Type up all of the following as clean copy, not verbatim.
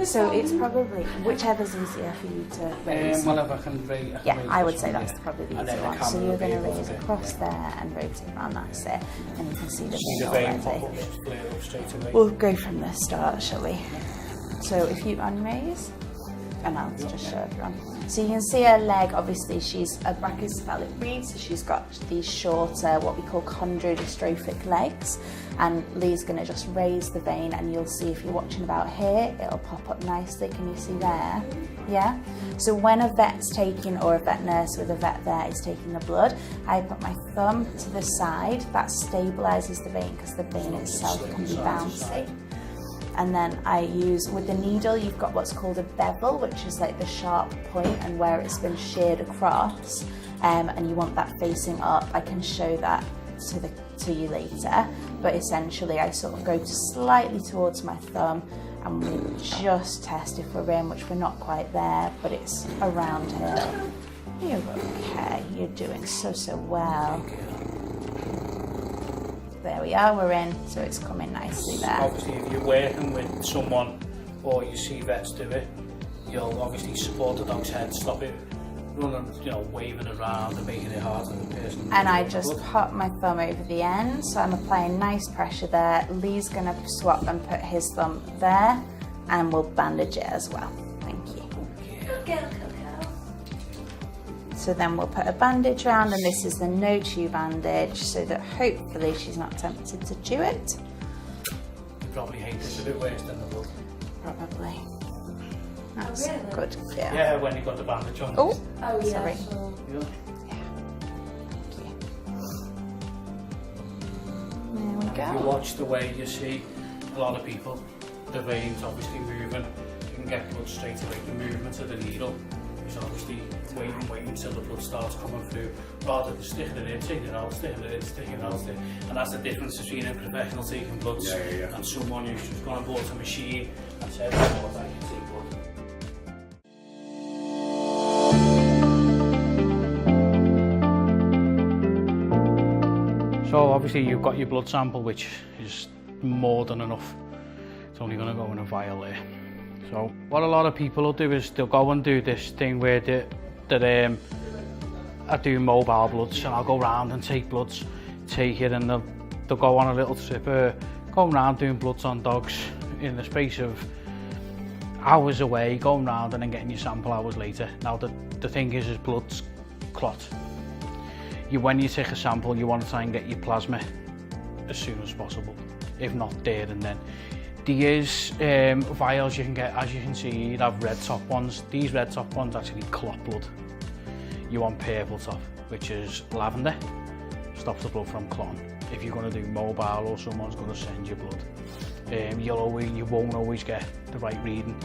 So it's probably whichever's easier for you to raise. Whatever I can raise. Yeah, I would say that's probably the And easier then the one. So you're going to camera raise will be across there and rotate around, that's it. And you can see the See the vein vein pop already. up, flare up straight away. We'll go from the start, shall we? So if you unraise, and I'll just show everyone. So you can see her leg, obviously she's a brachycephalic breed, so she's got these shorter, what we call chondrodystrophic legs. And Lee's gonna just raise the vein, and you'll see if you're watching about here, it'll pop up nicely. Can you see there? Yeah? So when a vet's taking, or a vet nurse with a vet there is taking the blood, I put my thumb to the side, that stabilizes the vein because the vein itself can be bouncy. And then I use, with the needle, you've got what's called a bevel, which is like the sharp point and where it's been sheared across, and you want that facing up. I can show that to you later, but essentially I sort of go slightly towards my thumb, and we just test if we're in, which we're not quite there, but it's around here. You're okay, you're doing so well. There we are, we're in, so it's coming nicely there. Obviously, if you're working with someone or you see vets do it, you'll obviously support the dog's head, stop it running, waving around and making it hard on the person. And I just put my thumb over the end, so I'm applying nice pressure there. Lee's gonna swap and put his thumb there, and we'll bandage it as well. Thank you. So then we'll put a bandage around, and this is the no-chew bandage, so that hopefully she's not tempted to chew it. You probably hate this a bit worse than the blood. Probably. That's really? good. Yeah. Yeah, when you got the bandage on. Oh, Oh yeah. sorry. So Yeah. There we If you go. watch the way you see a lot of people, the veins obviously moving, you can get blood straight away. The movement of the needle is obviously waiting until the blood starts coming through, rather than sticking it in, taking it out, sticking it in, sticking it out. And that's the difference between a professional taking bloods and someone who's just gone and bought a machine and said, "Oh, I can take blood." So obviously you've got your blood sample, which is more than enough. It's only going to go in a vial there. So what a lot of people will do is they'll go and do this thing where I do mobile bloods, and I'll go round and take bloods, take it, and they'll go on a little trip, going round doing bloods on dogs in the space of hours away, going round and then getting your sample hours later. Now the thing is blood's clot. When you take a sample, you want to try and get your plasma as soon as possible, if not there and then. These vials you can get, as you can see, you'd have red top ones. These red top ones actually clot blood. You want purple top, which is lavender, stops the blood from clotting. If you're going to do mobile or someone's going to send you blood, you won't always get the right reading.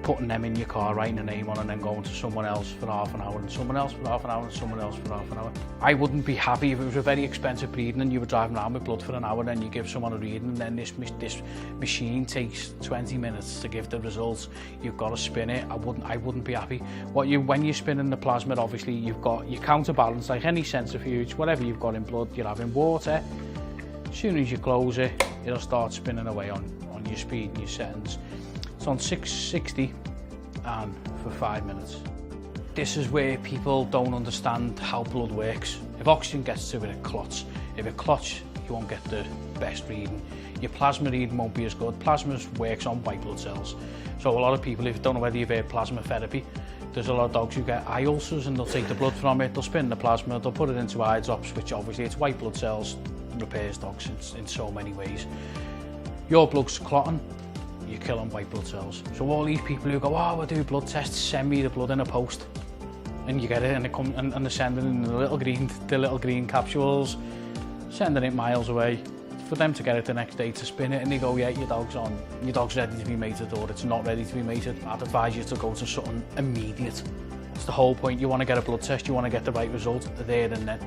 Putting them in your car, writing a name on, and then going to someone else for half an hour, and someone else for half an hour, and someone else for half an hour. I wouldn't be happy if it was a very expensive reading and you were driving around with blood for an hour, and then you give someone a reading, and then this machine takes 20 minutes to give the results. You've got to spin it. I wouldn't be happy. When you're spinning the plasma, obviously you've got your counterbalance, like any centrifuge, whatever you've got in blood, you're having water. As soon as you close it, it'll start spinning away on your speed and your settings. It's on 660 and for 5 minutes. This is where people don't understand how blood works. If oxygen gets to it, it clots. If it clots, you won't get the best reading. Your plasma reading won't be as good. Plasma works on white blood cells. So a lot of people, if you don't know whether you've heard plasma therapy, there's a lot of dogs who get eye ulcers, and they'll take the blood from it, they'll spin the plasma, they'll put it into eye drops, which obviously it's white blood cells, repairs dogs in so many ways. Your blood's clotting, you're killing white blood cells. So all these people who go, oh, we'll do blood tests, send me the blood in a post, and you get it, and they're sending in the little green capsules, sending it miles away for them to get it the next day to spin it, and they go, yeah, your dog's ready to be mated, or it's not ready to be mated. I'd advise you to go to something immediate. It's the whole point. You want to get a blood test, you want to get the right result there and then.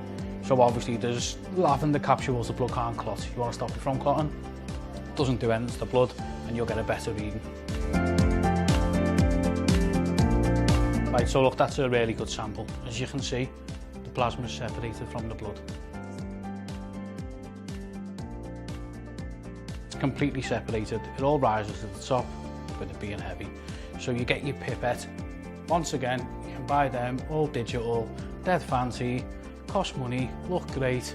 So obviously there's lavender capsules, the blood can't clot. You want to stop it from clotting, doesn't do anything to the blood, and you'll get a better reading. Right, so look, that's a really good sample. As you can see, the plasma is separated from the blood. It's completely separated. It all rises to the top with it being heavy. So you get your pipette. Once again, you can buy them, all digital, dead fancy, cost money, look great.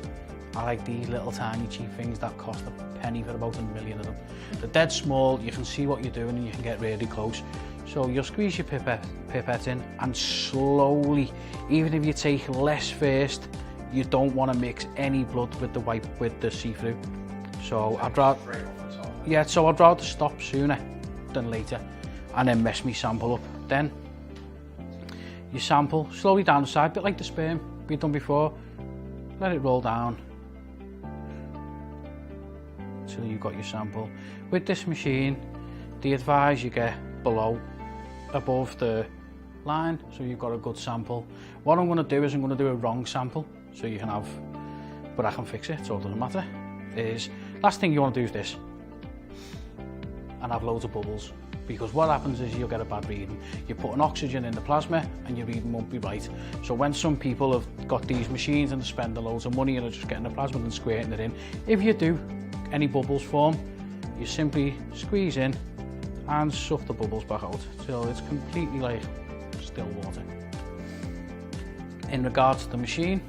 I like these little tiny cheap things that cost a penny for about 1 million of them. They're dead small, you can see what you're doing and you can get really close. So you'll squeeze your pipette in and slowly, even if you take less first, you don't want to mix any blood with the see-through. So I'd rather stop sooner than later and then mess my sample up. Then you sample slowly down the side, bit like the sperm we've done before. Let it roll down until you've got your sample. With this machine, they advise you get above the line, so you've got a good sample. What I'm going to do is I'm going to do a wrong sample, so you can have, but I can fix it, so it doesn't matter. Last thing you want to do is this, and have loads of bubbles, because what happens is you'll get a bad reading. You put an oxygen in the plasma and your reading won't be right. So when some people have got these machines and spend loads of money and are just getting the plasma and squirting it in, if you do any bubbles form, you simply squeeze in and suck the bubbles back out till it's completely like still water. In regards to the machine,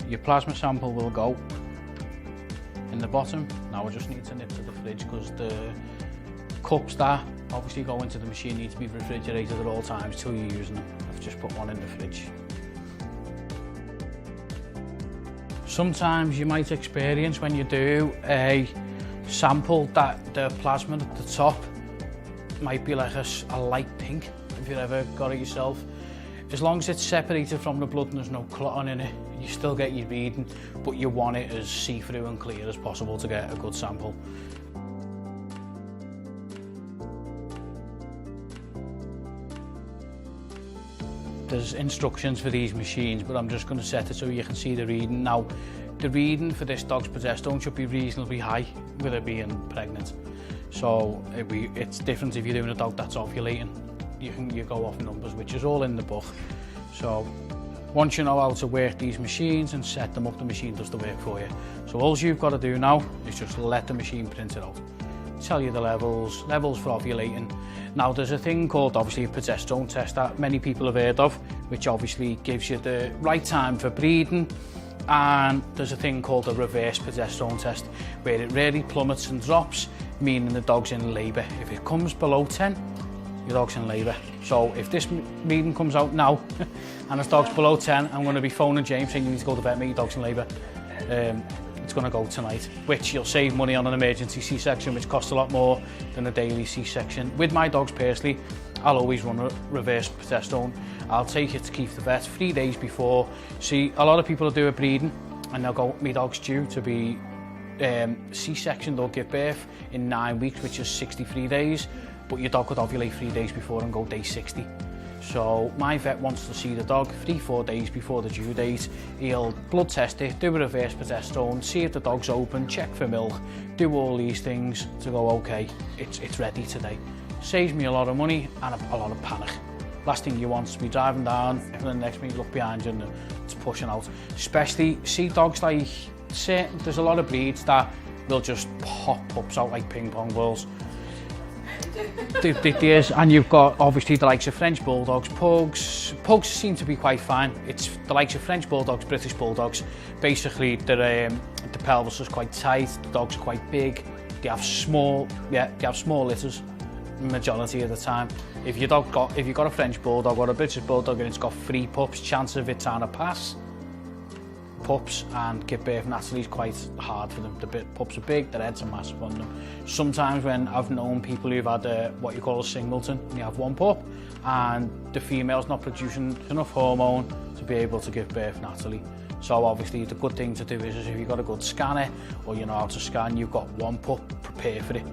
your plasma sample will go in the bottom. Now I just need to nip to the fridge because the cups that obviously go into the machine need to be refrigerated at all times till you're using them. I've just put one in the fridge. Sometimes you might experience when you do a sample that the plasma at the top might be like a light pink, if you've ever got it yourself. As long as it's separated from the blood and there's no clotting in it, you still get your reading, but you want it as see-through and clear as possible to get a good sample. There's instructions for these machines, but I'm just going to set it so you can see the reading. Now, the reading for this dog's progesterone should be reasonably high with it being pregnant. So it's different if you're doing a dog that's ovulating. You go off numbers, which is all in the book. So once you know how to work these machines and set them up, the machine does the work for you. So all you've got to do now is just let the machine print it out. Tell you the levels for ovulating. Now there's a thing called obviously a progesterone test that many people have heard of, which obviously gives you the right time for breeding. And there's a thing called a reverse progesterone test where it really plummets and drops, meaning the dog's in labour. If it comes below 10, your dog's in labour. So if this reading comes out now and this dog's below 10, I'm going to be phoning James saying you need to go to vet, mate, your dog's in labour. It's going to go tonight, which you'll save money on an emergency C-section, which costs a lot more than a daily C-section. With my dogs personally, I'll always run a reverse progesterone. I'll take it to Keith the vet 3 days before. See, a lot of people will do a breeding and they'll go, my dog's due to be C-section, they'll give birth in 9 weeks, which is 63 days, but your dog could ovulate 3 days before and go day 60. So my vet wants to see the dog 3-4 days before the due date. He'll blood test it, do a reverse progesterone, see if the dog's open, check for milk, do all these things to go, okay, it's ready today. Saves me a lot of money and a lot of panic. Last thing you want is to be driving down and the next minute you look behind you and it's pushing out. Especially, see dogs like, there's a lot of breeds that will just pop pups out like ping pong balls. And you've got obviously the likes of French Bulldogs, Pugs. Pugs seem to be quite fine. It's the likes of French Bulldogs, British Bulldogs. Basically, the pelvis is quite tight, the dogs are quite big. They have small litters, majority of the time. If you've got a French Bulldog or a British Bulldog and it's got 3 pups, chance of it trying to pass pups and give birth naturally is quite hard for them. The pups are big, their heads are massive on them. Sometimes when I've known people who've had what you call a singleton, you have 1 pup and the female's not producing enough hormone to be able to give birth naturally. So obviously the good thing to do is if you've got a good scanner or you know how to scan, you've got 1 pup, prepare for it.